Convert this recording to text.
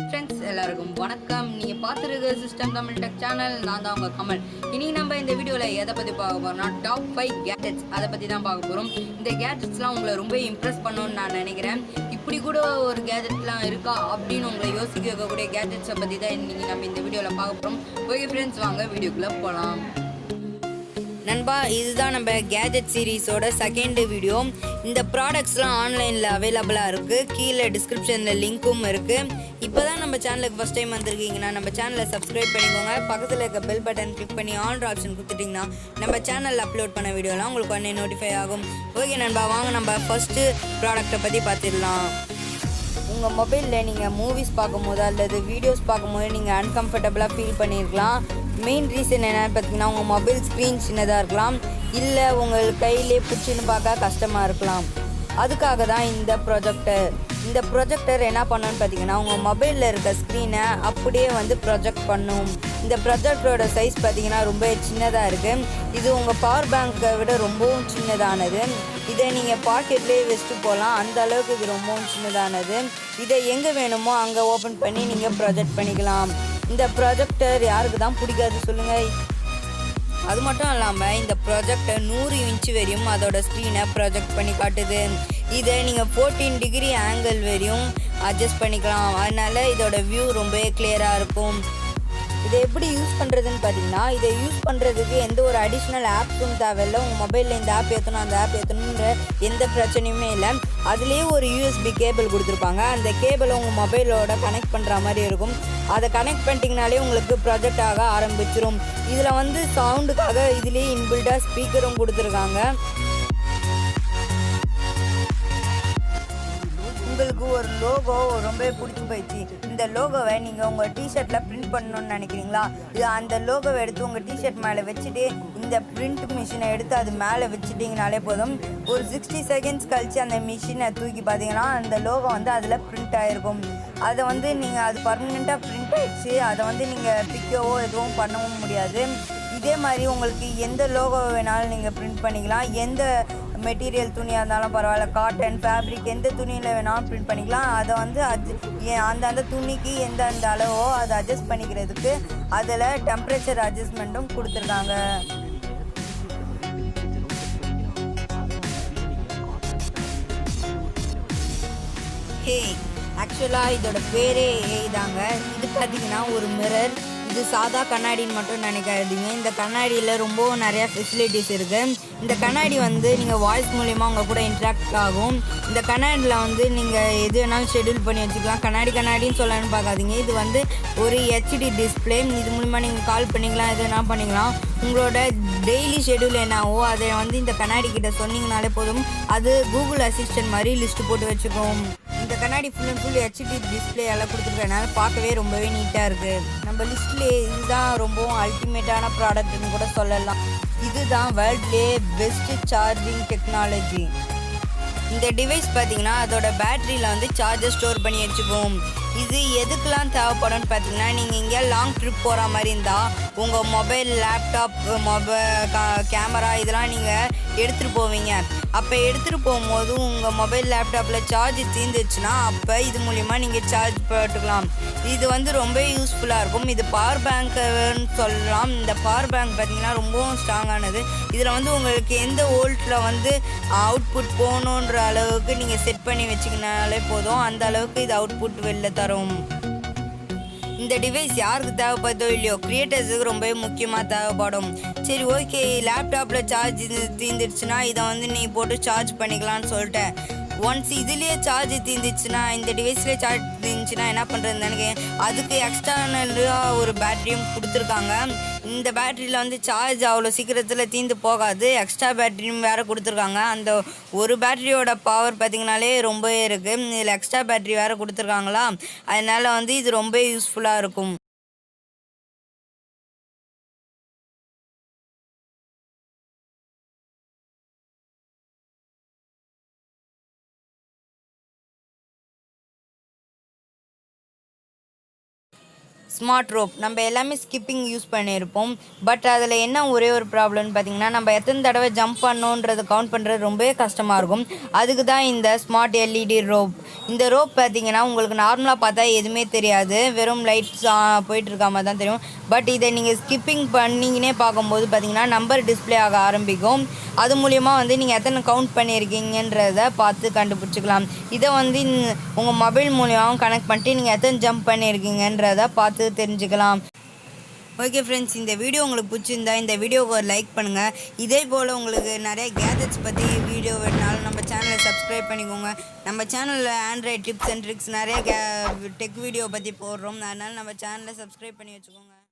Friends எல்லாருக்கும் வணக்கம். நீங்கள் பார்த்துருக்க சிஸ்டம் தமிழ் டெக் சேனல். நான் தான் உங்கள் கமல். இனி நம்ம இந்த வீடியோவில் எதை பற்றி பார்க்க போகிறோம்னா டாப் 5 கேட்ஜெட்ஸ் அதை பற்றி தான் பார்க்க போகிறோம். இந்த கேட்ஜெட்ஸ்லாம் உங்களை ரொம்ப இம்ப்ரெஸ் பண்ணணும்னு நான் நினைக்கிறேன். இப்படி கூட ஒரு கேட்ஜெட்லாம் இருக்கா அப்படின்னு உங்களை யோசிக்க வைக்கக்கூடிய கேட்ஜெட்ஸை பற்றி தான் இன்றைக்கி நம்ம இந்த வீடியோவில் பார்க்க போகிறோம். ஓகே ஃப்ரெண்ட்ஸ், வாங்க வீடியோக்குள்ளே போகலாம். நண்பா, இதுதான் நம்ம கேஜெட் சீரீஸோட செகண்ட் வீடியோ. இந்த ப்ராடக்ட்ஸ்லாம் ஆன்லைனில் அவைலபிளாக இருக்குது. கீழே டிஸ்கிரிப்ஷனில் லிங்க்கும் இருக்குது. இப்போ தான் நம்ம சேனலுக்கு ஃபஸ்ட் டைம் வந்திருக்கீங்கன்னா நம்ம சேனலை சப்ஸ்கிரைப் பண்ணிக்கோங்க. பக்கத்தில் இருக்க பெல் பட்டன் கிளிக் பண்ணி ஆல் ஆப்ஷன் கொடுத்துட்டிங்கன்னா நம்ம சேனலில் அப்லோட் பண்ண வீடியோலாம் உங்களுக்கு உடனே நோட்டிஃபை ஆகும். ஓகே நண்பா, வாங்க நம்ம ஃபஸ்ட்டு ப்ராடக்ட்டை பற்றி பார்த்துடலாம். உங்கள் மொபைலில் நீங்கள் மூவிஸ் பார்க்கும்போது அல்லது வீடியோஸ் பார்க்கும்போது நீங்கள் அன்கம்ஃபர்டபுளாக ஃபீல் பண்ணியிருக்கலாம். மெயின் ரீசன் என்னென்னு பார்த்தீங்கன்னா, உங்கள் மொபைல் ஸ்க்ரீன் சின்னதாக இருக்கலாம், இல்லை உங்கள் கையிலே பிடிச்சின்னு பார்க்க கஷ்டமாக இருக்கலாம். அதுக்காக தான் இந்த ப்ரொஜெக்டர் என்ன பண்ணுன்னு பார்த்தீங்கன்னா, உங்கள் மொபைலில் இருக்க ஸ்க்ரீனை அப்படியே ப்ரொஜெக்ட் பண்ணும். இந்த ப்ரொஜெக்டரோட சைஸ் பார்த்தீங்கன்னா ரொம்ப சின்னதாக இருக்குது. இது உங்கள் பவர் பேங்கை விட ரொம்பவும் சின்னதானது. இதை நீங்கள் பாக்கெட்லேயே வச்சுட்டு போகலாம், அந்த அளவுக்கு இது ரொம்பவும் சின்னதானது. இதை எங்கே வேணுமோ அங்கே ஓப்பன் பண்ணி நீங்கள் ப்ரொஜெக்ட் பண்ணிக்கலாம். இந்த ப்ரொஜெக்டர் யாருக்கு தான் பிடிக்காது சொல்லுங்கள். அது மட்டும் இல்லாமல் இந்த ப்ரொஜெக்டர் 100 இன்ச்சு வரையும் அதோட ஸ்க்ரீனை ப்ரொஜெக்ட் பண்ணி காட்டுது. இதை நீங்கள் 14 டிகிரி ஆங்கிள் வரையும் அட்ஜஸ்ட் பண்ணிக்கலாம். அதனால் இதோட வியூ ரொம்பவே கிளியராக இருக்கும். இதை எப்படி யூஸ் பண்ணுறதுன்னு பார்த்தீங்கன்னா, இதை யூஸ் பண்ணுறதுக்கு எந்த ஒரு அடிஷ்னல் ஆப்ஸும் தேவையில்லை. உங்கள் மொபைலில் இந்த ஆப் ஏற்றணும் அந்த ஆப் ஏற்றணுன்ற எந்த பிரச்சனையுமே இல்லை. அதுலேயே ஒரு யூஎஸ்பி கேபிள் கொடுத்துருப்பாங்க. அந்த கேபிளை உங்கள் மொபைலோட கனெக்ட் பண்ணுற மாதிரி இருக்கும். அதை கனெக்ட் பண்ணிட்டீங்கனாலே உங்களுக்கு ப்ரொஜெக்ட் ஆக ஆரம்பிச்சிடும். இதில் சவுண்டுக்காக இதுலேயே இன்பில்டாக ஸ்பீக்கரும் கொடுத்துருக்காங்க. உங்களுக்கு ஒரு லோகோ ரொம்ப பிடிச்சி போயிடுச்சு. இந்த லோகோவை நீங்கள் உங்கள் டிஷர்ட்டில் பிரிண்ட் பண்ணணுன்னு நினைக்கிறீங்களா? அந்த லோகோவை எடுத்து உங்கள் டிஷர்ட் மேலே வச்சுட்டு இந்த பிரிண்ட் மிஷினை எடுத்து அது மேலே வச்சுட்டிங்கனாலே போதும். ஒரு 60 செகண்ட்ஸ் கழித்து அந்த மிஷினை தூக்கி பார்த்தீங்கன்னா அந்த லோகோ அதில் பிரிண்ட் ஆகிருக்கும். அதை நீங்கள் அது பர்மனெண்ட்டாக பிரிண்ட் ஆகிடுச்சு. அதை நீங்கள் பிக்கவோ எதுவும் பண்ணவும் முடியாது. இதே மாதிரி உங்களுக்கு எந்த லோகோ வேணாலும் நீங்கள் பிரிண்ட் பண்ணிக்கலாம். எந்த மெட்டீரியல் துணியாக இருந்தாலும் பரவாயில்ல, காட்டன், ஃபேப்ரிக் எந்த துணியில் வேணாலும் பிரிண்ட் பண்ணிக்கலாம். அதை அந்த துணிக்கு எந்தெந்த அளவோ அதை அட்ஜஸ்ட் பண்ணிக்கிறதுக்கு அதில் டெம்பரேச்சர் அட்ஜஸ்ட்மெண்ட்டும் கொடுத்துருக்காங்க. ஆக்சுவலாக இதோட பேரே தாங்க. இது பார்த்தீங்கன்னா ஒரு மிரர். இது சாதா கண்ணாடின்னு மட்டும் நினைக்காதீங்க. இந்த கண்ணாடியில் ரொம்பவும் நிறையா ஃபெசிலிட்டிஸ் இருக்குது. இந்த கண்ணாடி நீங்கள் வாய்ஸ் மூலிமா உங்கள் கூட இன்ட்ராக்ட் ஆகும். இந்த கண்ணாடியில் நீங்கள் எது வேணாலும் ஷெடியூல் பண்ணி வச்சுக்கலாம். கண்ணாடின்னு சொல்லணும்னு பார்க்காதீங்க. இது ஒரு ஹெச்டி டிஸ்பிளே. இது மூலிமா நீங்கள் கால் பண்ணிக்கலாம், எது வேணால் பண்ணிக்கலாம். உங்களோட டெய்லி ஷெடியூல் என்னவோ அதை இந்த கண்ணாடி கிட்ட சொன்னீங்கனாலே போதும். அது கூகுள் அசிஸ்டன்ட் மாதிரி லிஸ்ட்டு போட்டு வச்சுக்கோம். இந்த கண்ணாடி full and full HD display எல்லாம் கொடுத்துருக்கனால பார்க்கவே ரொம்பவே நீட்டாக இருக்குது. நம்ம லிஸ்ட்லேயே இதுதான் ரொம்பவும் அல்டிமேட்டான ப்ராடக்ட்னு கூட சொல்லலாம். இதுதான் வேர்ல்ட்லேயே பெஸ்ட் சார்ஜிங் டெக்னாலஜி. இந்த டிவைஸ் பார்த்தீங்கன்னா அதோட பேட்டரியில் சார்ஜர் ஸ்டோர் பண்ணி வச்சுக்கும். இது எதுக்கெலாம் தேவைப்படும்னு பார்த்தீங்கன்னா, நீங்கள் எங்கேயா லாங் ட்ரிப் போகிற மாதிரி இருந்தால் உங்கள் மொபைல், லேப்டாப், கேமரா இதெல்லாம் நீங்கள் எடுத்துகிட்டு போவீங்க. அப்போ எடுத்துகிட்டு போகும்போது உங்கள் மொபைல், லேப்டாப்பில் சார்ஜ் தீர்ந்துச்சுன்னா அப்போ இது மூலிமா நீங்கள் சார்ஜ் போட்டுக்கலாம். இது ரொம்ப யூஸ்ஃபுல்லாக இருக்கும். இது பவர் பேங்க்குன்னு சொல்லலாம். இந்த பவர் பேங்க் பார்த்திங்கன்னா ரொம்பவும் ஸ்ட்ராங்கானது. இதில் உங்களுக்கு எந்த வோல்ட்டில் அவுட்புட் போகணுன்ற அளவுக்கு நீங்கள் செட் பண்ணி வச்சிங்கனாலே போதும். அந்த அளவுக்கு இது அவுட்புட் வெளில தரும். இந்த டிவைஸ் யாருக்கு தேவைப்படுதோ இல்லையோ, கிரியேட்டர்ஸுக்கு ரொம்பவே முக்கியமாக தேவைப்படும். சரி, ஓகே, லேப்டாப்பில் சார்ஜ் தீர்ந்துடுச்சுன்னா இதை நீ போட்டு சார்ஜ் பண்ணிக்கலான்னு சொல்லிட்டேன். ஒன்ஸ் இதுலேயே சார்ஜ் தீர்ந்துச்சுன்னா, இந்த டிவைஸ்லேயே சார்ஜ் தீர்ந்துச்சுன்னா என்ன பண்ணுறதுன்னு அதுக்கு எக்ஸ்டர்னலாக ஒரு பேட்டரியும் கொடுத்துருக்காங்க. இந்த பேட்டரியில் சார்ஜ் அவ்வளோ சீக்கிரத்தில் தீர்ந்து போகாது. எக்ஸ்ட்ரா பேட்டரியும் வேறு கொடுத்துருக்காங்க. அந்த ஒரு பேட்டரியோட பவர் பார்த்திங்கனாலே ரொம்பவே இருக்குது. இதில் எக்ஸ்ட்ரா பேட்டரி வேறு கொடுத்துருக்காங்களா, அதனால் இது ரொம்ப யூஸ்ஃபுல்லாக இருக்கும். ஸ்மார்ட் ரோப் நம்ம எல்லாமே ஸ்கிப்பிங் யூஸ் பண்ணியிருப்போம். பட் அதில் என்ன ஒரே ஒரு ப்ராப்ளம்னு பார்த்தீங்கன்னா, நம்ம எத்தனை தடவை ஜம்ப் பண்ணோன்றதை கவுண்ட் பண்ணுறது ரொம்பவே கஷ்டமாக இருக்கும். அதுக்கு தான் இந்த ஸ்மார்ட் எல்இடி ரோப். இந்த ரோப் பார்த்தீங்கன்னா உங்களுக்கு நார்மலாக பார்த்தா எதுவுமே தெரியாது, வெறும் லைட்ஸ் போயிட்டு இருக்க மாதிரி தான் தெரியும். பட் இதை நீங்கள் ஸ்கிப்பிங் பண்ணிங்கன்னே பார்க்கும்போது பார்த்தீங்கன்னா நம்பர் டிஸ்பிளே ஆக ஆரம்பிக்கும். அது மூலிமா நீங்கள் எத்தனை கவுண்ட் பண்ணியிருக்கீங்கன்றதை பார்த்து கண்டுபிடிச்சிக்கலாம். இதை உங்கள் மொபைல் மூலியமாகவும் கனெக்ட் பண்ணிட்டு நீங்கள் எத்தனை ஜம்ப் பண்ணியிருக்கீங்கன்றதை பார்த்து தெரிஞ்சுக்கலாம். ஓகே ஃப்ரெண்ட்ஸ், இந்த வீடியோ உங்களுக்கு பிடிச்சிருந்தா இந்த வீடியோவுக்கு ஒரு லைக் பண்ணுங்கள். இதே போல் உங்களுக்கு நிறைய கேஜெட்ஸ் பற்றி வீடியோ வேணுனாலும் நம்ம சேனலை சப்ஸ்கிரைப் பண்ணிக்கோங்க. நம்ம சேனலில் ஆண்ட்ராய்ட் டிப்ஸ் அண்ட் ட்ரிக்ஸ் நிறைய டெக் வீடியோ பற்றி போடுறோம். அதனால் நம்ம சேனலை சப்ஸ்கிரைப் பண்ணி வச்சுக்கோங்க.